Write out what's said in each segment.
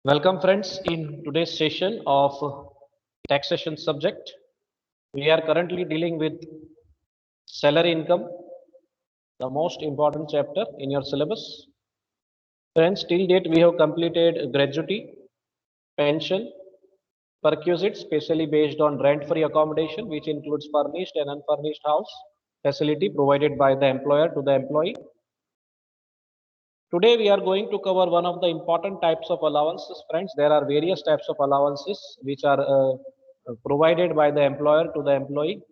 Welcome friends in today's session of taxation subject. We are currently dealing with salary income, the most important chapter in your syllabus. Friends, till date we have completed gratuity, pension, perquisite, specially based on rent-free accommodation, which includes furnished and unfurnished house facility provided by the employer to the employee. Today we are going to cover one of the important types of allowances. Friends, there are various types of allowances which are provided by the employer to the employee.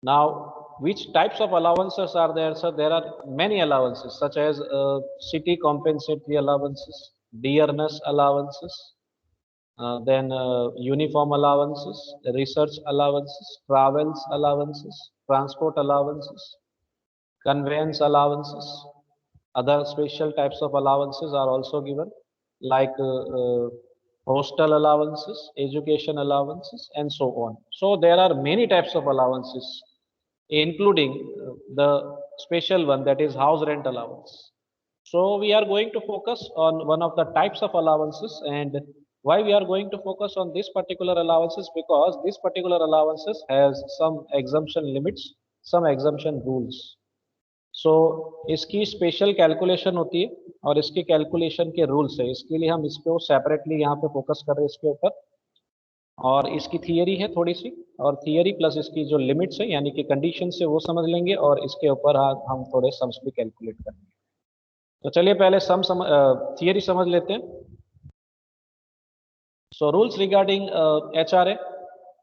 Now, which types of allowances are there? So there are many allowances such as city compensatory allowances, dearness allowances, then uniform allowances, research allowances, travels allowances, transport allowances, conveyance allowances. Other special types of allowances are also given, like hostel allowances, education allowances, and so on. So there are many types of allowances, including the special one, that is house rent allowance. So we are going to focus on one of the types of allowances. And why we are going to focus on this particular allowances? Because this particular allowances has some exemption limits, some exemption rules. सो इसकी special calculation होती है और इसके calculation के rules है। इसके लिए हम इसको सेपरेटली यहाँ पे फोकस कर रहे हैं इसके ऊपर, और इसकी थियरी है थोड़ी सी, और थियरी प्लस इसकी जो लिमिट्स है यानी कि कंडीशन है वो समझ लेंगे, और इसके ऊपर हम थोड़े सम्स भी कैलकुलेट करेंगे। तो चलिए पहले थियरी समझ लेते हैं। So rules regarding HRA,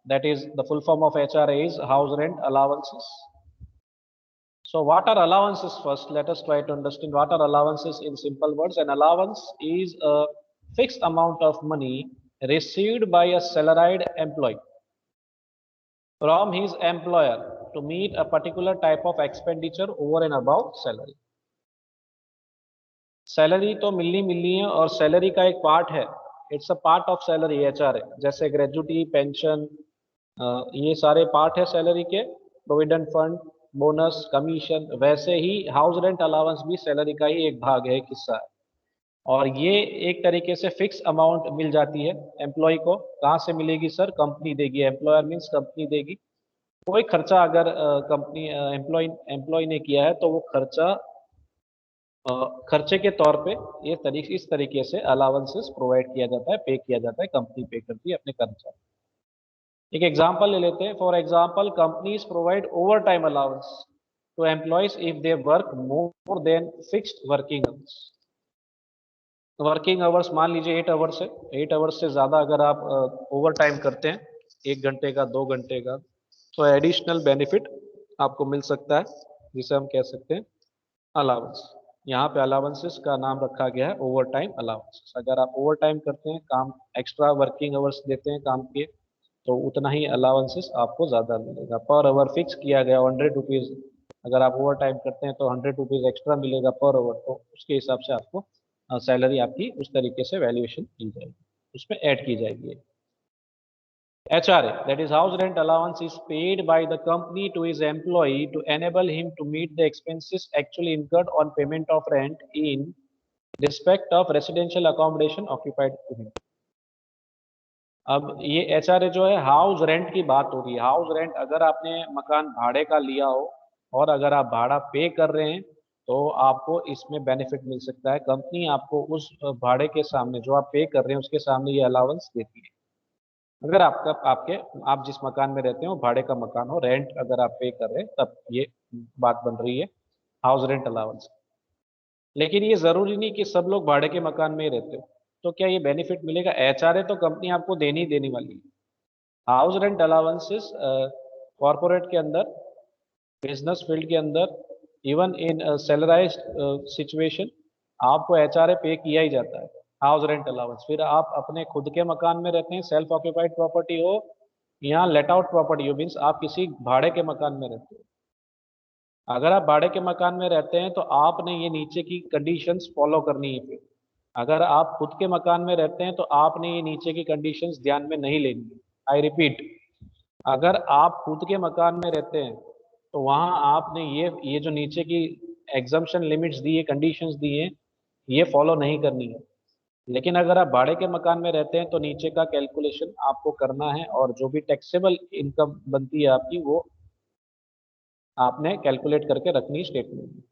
that is the full form of HRA is house rent allowances. So what are allowances first? Let us try to understand what are allowances in simple words. An allowance is a fixed amount of money received by a salaried employee from his employer to meet a particular type of expenditure over and above salary. Salary तो मिलनी है, और salary का एक part है, it's a part of salary HRA, जैसे gratuity, pension, ये सारे पार्ट है सैलरी के, प्रोविडेंट फंड, बोनस, कमीशन। वैसे ही हाउस रेंट अलाउंस भी सैलरी का ही एक भाग है, एक हिस्सा है, और ये एक तरीके से फिक्स अमाउंट मिल जाती है एम्प्लॉय को। कहाँ से मिलेगी सर? कंपनी देगी। एम्प्लॉयर मीन्स कंपनी देगी। कोई खर्चा अगर कंपनी एम्प्लॉय ने किया है तो वो खर्चा खर्चे के तौर पे इस तरीके से अलाउंसेस प्रोवाइड किया जाता है, पे किया जाता है, कंपनी पे करती है अपने कर्मचारी। एक एग्जांपल ले लेते हैं। For example, companies provide over time allowance to employees if they work more than fixed working hours. Working hours मान लीजिए 8 आवर्स है, 8 आवर्स से ज़्यादा अगर आप ओवर टाइम करते हैं, 1 घंटे का, 2 घंटे का, तो एडिशनल बेनिफिट आपको मिल सकता है, जिसे हम कह सकते हैं अलाउंस। यहाँ पे अलाउंसेस का नाम रखा गया है ओवर टाइम अलाउंसेस। अगर आप ओवर टाइम करते हैं, काम एक्स्ट्रा वर्किंग आवर्स देते हैं काम के, तो उतना ही अलाउंसेस आपको ज़्यादा मिलेगा। पर आवर फिक्स किया गया 100 रुपीज़, अगर आप ओवर टाइम करते हैं तो 100 रुपीज़ एक्स्ट्रा मिलेगा पर आवर, तो उसके हिसाब से आपको सैलरी आपकी उस तरीके से वैल्यूएशन की जाएगी, उसमें ऐड की जाएगी। HRA, that is house rent allowance, is paid by the company to his employee to enable him to meet the expenses actually incurred on payment of rent in respect of residential accommodation occupied to him. अब ये HRA जो है house rent की बात हो रही है। House rent अगर आपने मकान भाड़े का लिया हो और अगर आप भाड़ा पे कर रहे हैं तो आपको इसमें बेनिफिट मिल सकता है। कंपनी आपको उस भाड़े के सामने, जो आप पे कर रहे हैं उसके सामने ये अलाउंस देती है। अगर आप जिस मकान में रहते हो भाड़े का मकान हो, रेंट अगर आप पे कर रहे हैं, तब ये बात बन रही है हाउस रेंट अलाउंस। लेकिन ये जरूरी नहीं कि सब लोग भाड़े के मकान में ही रहते हो, तो क्या ये बेनिफिट मिलेगा? HRA तो कंपनी आपको देनी वाली है। हाउस रेंट अलाउंसेस कॉर्पोरेट के अंदर, बिजनेस फील्ड के अंदर, इवन इन सैलराइज्ड सिचुएशन आपको HRA पे किया ही जाता है, हाउस रेंट अलाउंस। फिर आप अपने खुद के मकान में रहते हैं, सेल्फ ऑक्यूपाइड प्रॉपर्टी हो या लेट आउट प्रॉपर्टी हो, मीन्स आप किसी भाड़े के मकान में रहते हो। अगर आप भाड़े के मकान में रहते हैं तो आपने ये नीचे की कंडीशंस फॉलो करनी है। फिर अगर आप खुद के मकान में रहते हैं तो आपने ये नीचे की कंडीशंस ध्यान में नहीं लेनी है। आई रिपीट, अगर आप खुद के मकान में रहते हैं तो वहाँ आपने ये जो नीचे की एग्जम्पशन लिमिट्स दी है, कंडीशंस दी हैं, ये फॉलो नहीं करनी है। लेकिन अगर आप भाड़े के मकान में रहते हैं तो नीचे का कैलकुलेशन आपको करना है, और जो भी टैक्सेबल इनकम बनती है आपकी वो आपने कैलकुलेट करके रखनी स्टेटमेंट में।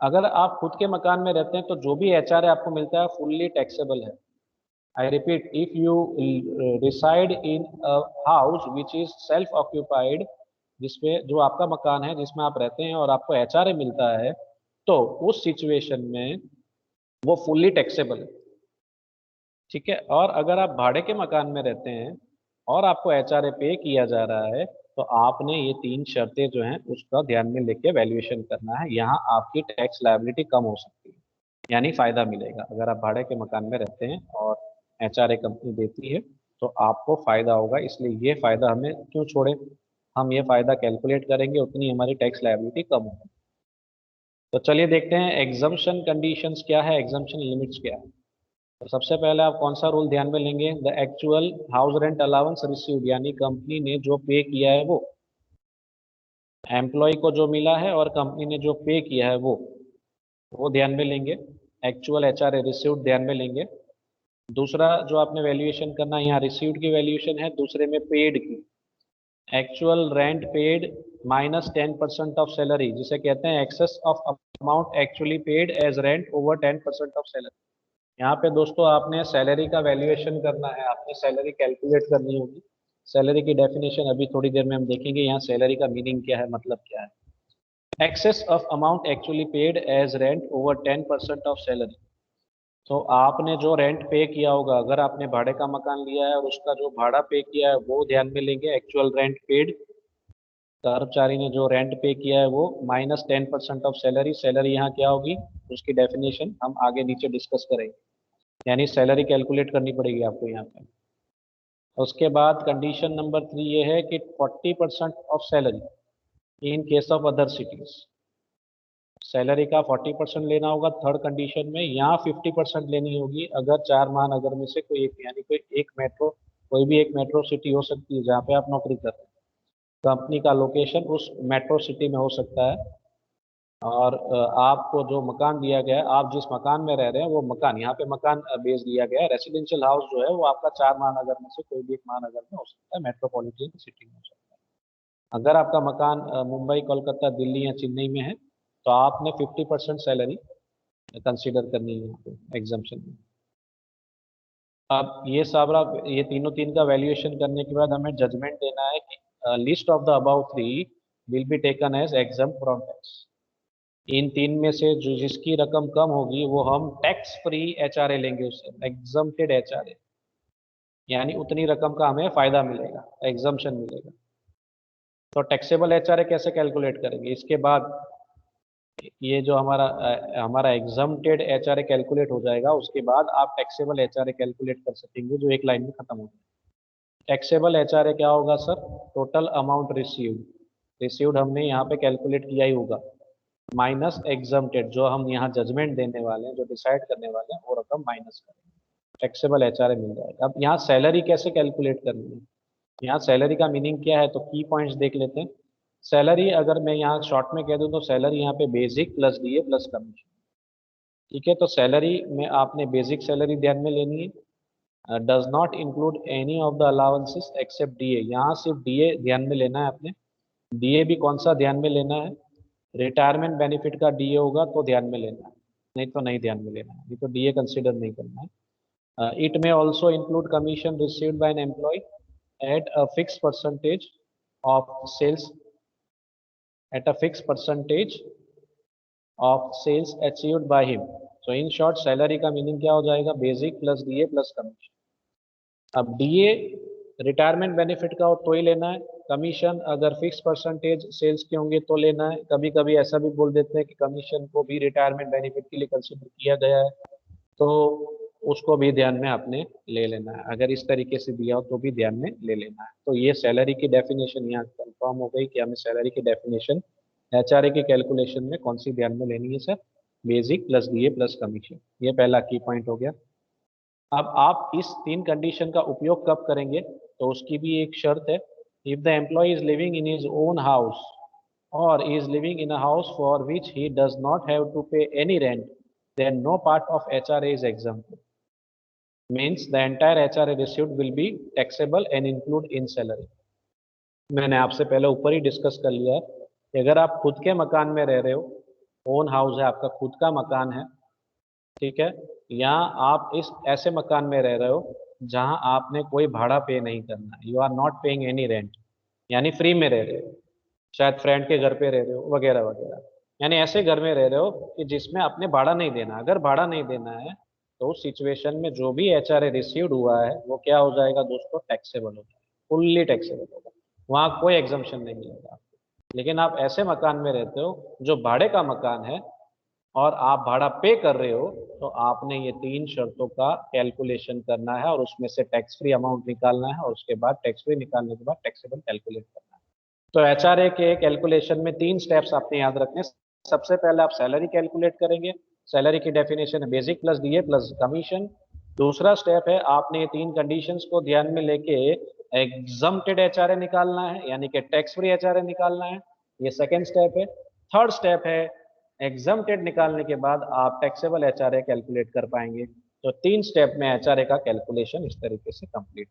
अगर आप खुद के मकान में रहते हैं तो जो भी एचआरए आपको मिलता है फुल्ली टैक्सेबल है। I repeat, if you reside in a house which is self occupied, जिसमें जो आपका मकान है जिसमें आप रहते हैं और आपको एचआरए मिलता है, तो उस सिचुएशन में वो फुल्ली टैक्सेबल है। ठीक है। और अगर आप भाड़े के मकान में रहते हैं और आपको एचआरए पे किया जा रहा है, तो आपने ये तीन शर्तें जो हैं उसका ध्यान में लेके वैल्यूएशन करना है। यहाँ आपकी टैक्स लायबिलिटी कम हो सकती है, यानी फायदा मिलेगा। अगर आप भाड़े के मकान में रहते हैं और एचआरए कंपनी देती है तो आपको फायदा होगा, इसलिए ये फायदा हमें क्यों छोड़े, हम ये फायदा कैलकुलेट करेंगे उतनी हमारी टैक्स लायबिलिटी कम होगी। तो चलिए देखते हैं एग्जम्पशन कंडीशंस क्या है, एग्जम्पशन लिमिट्स क्या है। तो सबसे पहले आप कौन सा रूल ध्यान में लेंगे, the actual house rent allowance received, यानी कंपनी ने जो पे किया है वो, एम्प्लॉय को जो मिला है और कंपनी ने जो पे किया है वो ध्यान में लेंगे। एक्चुअल एचआरए रिसीव्ड ध्यान में लेंगे। दूसरा जो आपने वैल्यूएशन करना है, यहाँ रिसीव्ड की वैल्यूएशन है, दूसरे में पेड की। Actual rent paid minus 10% of salary, जिसे कहते हैं excess of amount actually paid as rent over 10% of salary. यहाँ पे दोस्तों आपने सैलरी का वैल्यूएशन करना है, आपने सैलरी कैलकुलेट करनी होगी। सैलरी की डेफिनेशन अभी थोड़ी देर में हम देखेंगे, यहाँ सैलरी का मीनिंग क्या है, मतलब क्या है। Excess of amount actually paid as rent over 10% of salary. तो आपने जो रेंट पे किया होगा, अगर आपने भाड़े का मकान लिया है और उसका जो भाड़ा पे किया है वो ध्यान में लेंगे, एक्चुअल रेंट पेड। कर्मचारी ने जो रेंट पे किया है वो माइनस 10% ऑफ सैलरी। सैलरी यहाँ क्या होगी, उसकी डेफिनेशन हम आगे नीचे डिस्कस करेंगे, यानी सैलरी कैलकुलेट करनी पड़ेगी आपको यहाँ पे। उसके बाद कंडीशन नंबर 3 ये है कि 40% of salary in case of other cities. Salary का 40% लेना होगा थर्ड कंडीशन में, यहाँ 50% लेनी होगी अगर चार महानगर में से कोई एक, यानी कोई एक मेट्रो, कोई भी एक मेट्रो सिटी हो सकती है जहाँ पे आप नौकरी कर रहे हैं। कंपनी का लोकेशन उस मेट्रो सिटी में हो सकता है, और आपको जो मकान दिया गया है, आप जिस मकान में रह रहे हैं वो मकान, यहाँ पे मकान बेच दिया गया है। रेसिडेंशियल हाउस जो है वो आपका चार महानगर में से कोई भी एक महानगर में हो सकता है, मेट्रोपॉलिटन सिटी में हो सकता है। अगर आपका मकान मुंबई, कोलकाता, दिल्ली या चेन्नई में है तो आपने 50% सैलरी कंसीडर करनी है यहाँ पे एग्जाम्पशन में। अब ये सारा, ये तीनों तीन का वैल्यूएशन करने के बाद हमें जजमेंट देना है कि list of the above three will be taken as exempt from tax. इन तीन में से जो जिसकी रकम कम होगी वो हम टैक्स फ्री एचआरए लेंगे, उससे एग्जम्प्टेड एचआरए, यानी उतनी रकम का हमें फायदा मिलेगा, एग्जम्पशन मिलेगा। तो टैक्सेबल एचआरए कैसे कैलकुलेट करेंगे, इसके बाद ये जो हमारा एग्जम्प्टेड एचआरए कैलकुलेट हो जाएगा, उसके बाद आप टैक्सेबल एचआरए कैलकुलेट कर सकेंगे जो एक लाइन में खत्म हो जाएगा। टैक्सेबल एचआरए क्या होगा sir, total amount received, received हमने यहाँ पे कैलकुलेट किया ही होगा, माइनस एग्जम्प्टेड, जो हम यहाँ जजमेंट देने वाले हैं, जो डिसाइड करने वाले हैं वो रकम माइनस करेंगे, टैक्सेबल एचआरए मिल जाएगा। अब यहाँ सैलरी कैसे कैलकुलेट करनी है, यहाँ सैलरी का मीनिंग क्या है, तो की पॉइंट्स देख लेते हैं। सैलरी अगर मैं यहाँ शॉर्ट में कह दूं तो सैलरी यहाँ पे basic plus DA plus commission. ठीक है, तो सैलरी में आपने बेसिक सैलरी ध्यान में लेनी है, does not include any of the allowances except DA, यहाँ सिर्फ डीए ध्यान में लेना है आपने। डीए भी कौन सा ध्यान में लेना है, रिटायरमेंट बेनिफिट का डीए होगा तो ध्यान में लेना है, नहीं तो नहीं ध्यान में लेना है, नहीं तो डीए कंसिडर नहीं करना है। It may also include commission received by an employee at a fix percentage of sales, at a fixed percentage of sales achieved by him. So in short salary का मीनिंग क्या हो जाएगा, basic plus DA plus commission. अब DA retirement benefit का हो तो ही लेना है, कमीशन अगर फिक्स परसेंटेज सेल्स के होंगे तो लेना है। कभी कभी ऐसा भी बोल देते हैं कि कमीशन को भी रिटायरमेंट बेनिफिट के लिए कंसिडर किया गया है, तो उसको भी ध्यान में आपने ले लेना है। अगर इस तरीके से दिया हो तो भी ध्यान में ले लेना है। तो ये सैलरी की डेफिनेशन यहाँ कंफर्म हो गई कि हमें सैलरी की डेफिनेशन एचआरए के कैलकुलेशन में कौन सी ध्यान में लेनी है sir, basic plus DA plus commission. ये पहला की पॉइंट हो गया। अब आप इस तीन कंडीशन का उपयोग कब करेंगे, तो उसकी भी एक शर्त है। If the employee is living in his own house और is living in a house for which he does not have to pay any rent, then no part of HRA is exempt. Means the entire HRA received will be taxable and include in salary. मैंने आपसे पहले ऊपर ही discuss कर लिया है कि अगर आप खुद के मकान में रह रहे हो, ओन हाउस है, आपका खुद का मकान है, ठीक है, या आप इस ऐसे मकान में रह रहे हो जहां आपने कोई भाड़ा पे नहीं करना, you are not paying any rent, यानी फ्री में रह रहे हो, शायद फ्रेंड के घर पे रह रहे हो वगैरह वगैरह, यानी ऐसे घर में रह रहे हो कि जिसमें आपने भाड़ा नहीं देना। अगर भाड़ा नहीं देना है तो उस सिचुएशन में जो भी HRA रिसीव्ड हुआ है वो क्या हो जाएगा दोस्तों, टैक्सेबल हो जाएगा, फुल्ली टैक्सेबल होगा, वहाँ कोई एग्जम्पशन नहीं मिलेगा। लेकिन आप ऐसे मकान में रहते हो जो भाड़े का मकान है और आप भाड़ा पे कर रहे हो, तो आपने ये 3 शर्तों का कैलकुलेशन करना है और उसमें से टैक्स फ्री अमाउंट निकालना है और उसके बाद टैक्स फ्री निकालने के बाद टैक्सेबल कैलकुलेट करना है। तो HRA के कैलकुलेशन में 3 स्टेप्स आपने याद रखने हैं। सबसे पहले आप सैलरी कैलकुलेट करेंगे। सैलरी की डेफिनेशन है basic plus DA plus commission. दूसरा स्टेप है आपने ये 3 कंडीशंस को ध्यान में लेके एग्जम्प्टेड HRA निकालना है, यानी कि टैक्स फ्री HRA निकालना है। ये सेकेंड स्टेप है। थर्ड स्टेप है एग्जम्प्टेड निकालने के बाद आप टैक्सेबल HRA कैलकुलेट कर पाएंगे। तो 3 स्टेप में HRA का कैलकुलेशन इस तरीके से कंप्लीट